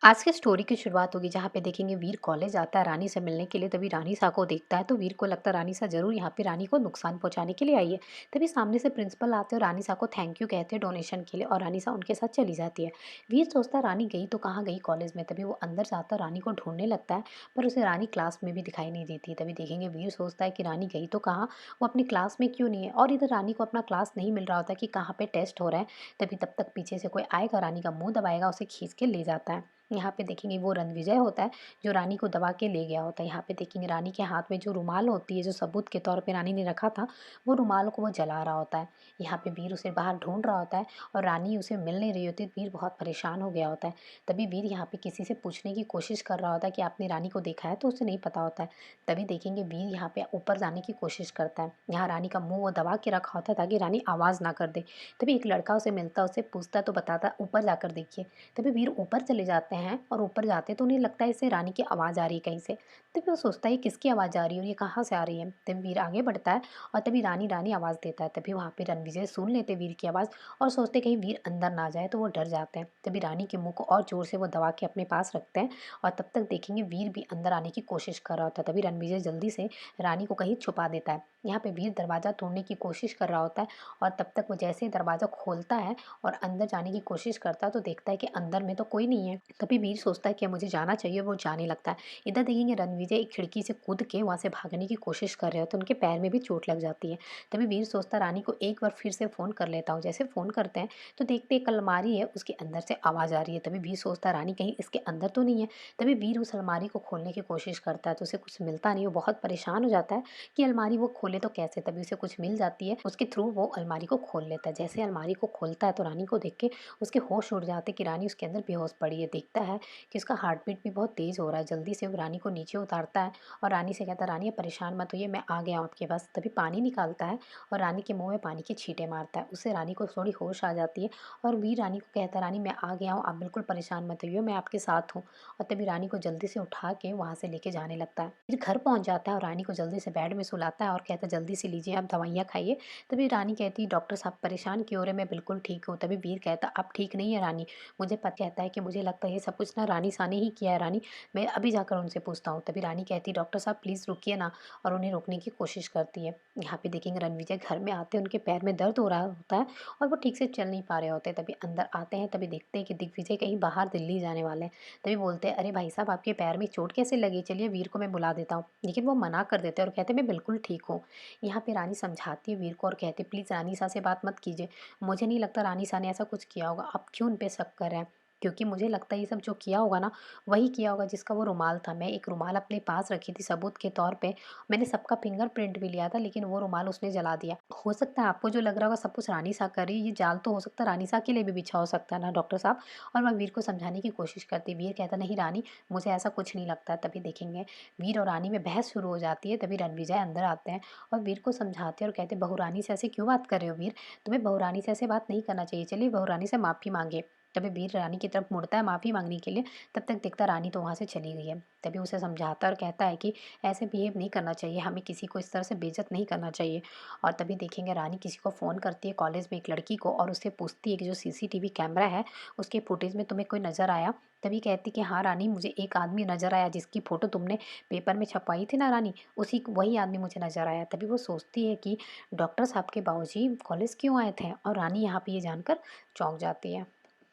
आज की स्टोरी की शुरुआत होगी जहाँ पे देखेंगे वीर कॉलेज आता है रानी से मिलने के लिए। तभी रानी सा को देखता है तो वीर को लगता है रानी सा जरूर यहाँ पे रानी को नुकसान पहुंचाने के लिए आई है। तभी सामने से प्रिंसिपल आते हैं और रानी सा को थैंक यू कहते हैं डोनेशन के लिए और रानी सा उनके साथ चली जाती है। वीर सोचता है रानी गई तो कहाँ गई कॉलेज में। तभी वो अंदर जाता है रानी को ढूंढने लगता है पर उसे रानी क्लास में भी दिखाई नहीं देती। तभी देखेंगे वीर सोचता है कि रानी गई तो कहाँ, वो अपनी क्लास में क्यों नहीं है। और इधर रानी को अपना क्लास नहीं मिल रहा होता कि कहाँ पे टेस्ट हो रहा है। तभी तब तक पीछे से कोई आएगा, रानी का मुंह दबाएगा, उसे खींच के ले जाता है। यहाँ पे देखेंगे वो रणविजय होता है जो रानी को दबा के ले गया होता है। यहाँ पे देखेंगे रानी के हाथ में जो रुमाल होती है, जो सबूत के तौर पे रानी ने रखा था, वो रुमाल को वो जला रहा होता है। यहाँ पे वीर उसे बाहर ढूंढ रहा होता है और रानी उसे मिल नहीं रही होती। वीर बहुत परेशान हो गया होता है। तभी वीर यहाँ पे किसी से पूछने की कोशिश कर रहा होता है कि आपने रानी को देखा है, तो उसे नहीं पता होता है। तभी देखेंगे वीर यहाँ पे ऊपर जाने की कोशिश करता है। यहाँ रानी का मुंह वो दबा के रखा होता है ताकि रानी आवाज़ ना कर दे। तभी एक लड़का उसे मिलता है, उससे पूछता है तो बताता है ऊपर जाकर देखिए। तभी वीर ऊपर चले जाते हैं और ऊपर जाते तो उन्हें लगता है इसे रानी की आवाज़ आ रही है कहीं से। तभी वो सोचता है किसकी आवाज़ आ रही है और ये कहाँ से आ रही है। तभी वीर आगे बढ़ता है और तभी रानी रानी आवाज़ देता है। तभी वहाँ पे रणविजय सुन लेते वीर की आवाज़ और सोचते कहीं वीर अंदर ना जाए, तो वो डर जाते हैं। तभी रानी के मुंह को और जोर से वो दबा के अपने पास रखते हैं और तब तक देखेंगे वीर भी अंदर आने की कोशिश कर रहा होता है। तभी रणविजय जल्दी से रानी को कहीं छुपा देता है। यहाँ पे वीर दरवाज़ा तोड़ने की कोशिश कर रहा होता है और तब तक वो जैसे ही दरवाज़ा खोलता है और अंदर जाने की कोशिश करता है तो देखता है कि अंदर में तो कोई नहीं है। तभी वीर सोचता है कि मुझे जाना चाहिए, वो जाने लगता है। इधर देखेंगे रणविजय एक खिड़की से कूद के वहाँ से भागने की कोशिश कर रहे हो तो उनके पैर में भी चोट लग जाती है। तभी वीर सोचता है रानी को एक बार फिर से फ़ोन कर लेता हूँ। जैसे फ़ोन करते हैं तो देखते एक अलमारी है, उसके अंदर से आवाज़ आ रही है। तभी वीर सोचता है रानी कहीं इसके अंदर तो नहीं है। तभी वीर उस अलमारी को खोलने की कोशिश करता है तो उसे कुछ मिलता नहीं। वो बहुत परेशान हो जाता है कि अलमारी वो खोले तो कैसे। तभी उसे कुछ मिल जाती है, उसके थ्रू वो अलमारी को खोल लेता है। जैसे अलमारी को खोलता है तो रानी को देख के उसके होश उड़ जाते कि रानी उसके अंदर बेहोश पड़ी है। देखता है कि उसका हार्ट बीट भी बहुत तेज़ हो रहा है। जल्दी से वो रानी को नीचे उतारता है और रानी से कहता है रानी आप परेशान मत होइए, मैं आ गया हूँ आपके पास। तभी पानी निकालता है और रानी के मुंह में पानी के छींटे मारता है। उससे रानी को थोड़ी होश आ जाती है और वीर रानी को कहता है रानी मैं आ गया हूँ, आप बिल्कुल परेशान मत होइए, मैं आपके साथ हूँ। और तभी रानी को जल्दी से उठा के वहाँ से लेके जाने लगता है। फिर घर पहुँच जाता है और रानी को जल्दी से बेड में सुलाता है और कहता है जल्दी से लीजिए आप दवाइयाँ खाइए। तभी रानी कहती है डॉक्टर साहब परेशान क्यों हो रहे, मैं बिल्कुल ठीक हूँ। तभी वीर कहता आप ठीक नहीं है रानी, मुझे पता कहता है कि मुझे लगता है ये सब कुछ ना रानी सा ने ही किया है रानी, मैं अभी जाकर उनसे पूछता हूँ। तभी रानी कहती है डॉक्टर साहब प्लीज़ रुकिए ना, और उन्हें रोकने की कोशिश करती है। यहाँ पे देखेंगे रणविजय घर में आते हैं, उनके पैर में दर्द हो रहा होता है और वो ठीक से चल नहीं पा रहे होते। तभी अंदर आते हैं, तभी देखते हैं कि दिग्विजय कहीं बाहर दिल्ली जाने वाले हैं। तभी बोलते हैं अरे भाई साहब आपके पैर में चोट कैसे लगी, चलिए वीर को मैं बुला देता हूँ। लेकिन वो मना कर देते हैं और कहते हैं मैं बिल्कुल ठीक हूँ। यहाँ पे रानी समझाती है वीर को और कहती है प्लीज़ रानी सा से बात मत कीजिए, मुझे नहीं लगता रानी सा ने ऐसा कुछ किया होगा, आप क्यों उन पे शक कर रहे हैं। क्योंकि मुझे लगता है ये सब जो किया होगा ना, वही किया होगा जिसका वो रुमाल था। मैं एक रुमाल अपने पास रखी थी सबूत के तौर पे, मैंने सबका फिंगरप्रिंट भी लिया था लेकिन वो रुमाल उसने जला दिया। हो सकता है आपको जो लग रहा होगा सब कुछ रानी सा कर रही है, ये जाल तो हो सकता है रानी सा के लिए भी बिछा हो सकता है ना डॉक्टर साहब। और मैं वीर को समझाने की कोशिश करती, वीर कहता नहीं रानी मुझे ऐसा कुछ नहीं लगता। तभी देखेंगे वीर और रानी में बहस शुरू हो जाती है। तभी रणविजय अंदर आते हैं और वीर को समझाते हैं और कहते बहू रानी से ऐसे क्यों बात कर रहे हो वीर, तुम्हें बहू रानी से ऐसे बात नहीं करना चाहिए, चलिए बहू रानी से माफ़ी मांगे। तभी वीर रानी की तरफ मुड़ता है माफ़ी मांगने के लिए, तब तक दिखता रानी तो वहाँ से चली गई है। तभी उसे समझाता है और कहता है कि ऐसे बिहेव नहीं करना चाहिए, हमें किसी को इस तरह से बेइज्जत नहीं करना चाहिए। और तभी देखेंगे रानी किसी को फ़ोन करती है कॉलेज में एक लड़की को और उससे पूछती है कि जो सीसीटीवी कैमरा है उसके फुटेज में तुम्हें कोई नज़र आया। तभी कहती कि हाँ रानी मुझे एक आदमी नज़र आया जिसकी फ़ोटो तुमने पेपर में छपवाई थी ना रानी, उसी वही आदमी मुझे नज़र आया। तभी वो सोचती है कि डॉक्टर साहब के बाबूजी कॉलेज क्यों आए थे, और रानी यहाँ पे ये जानकर चौंक जाती है।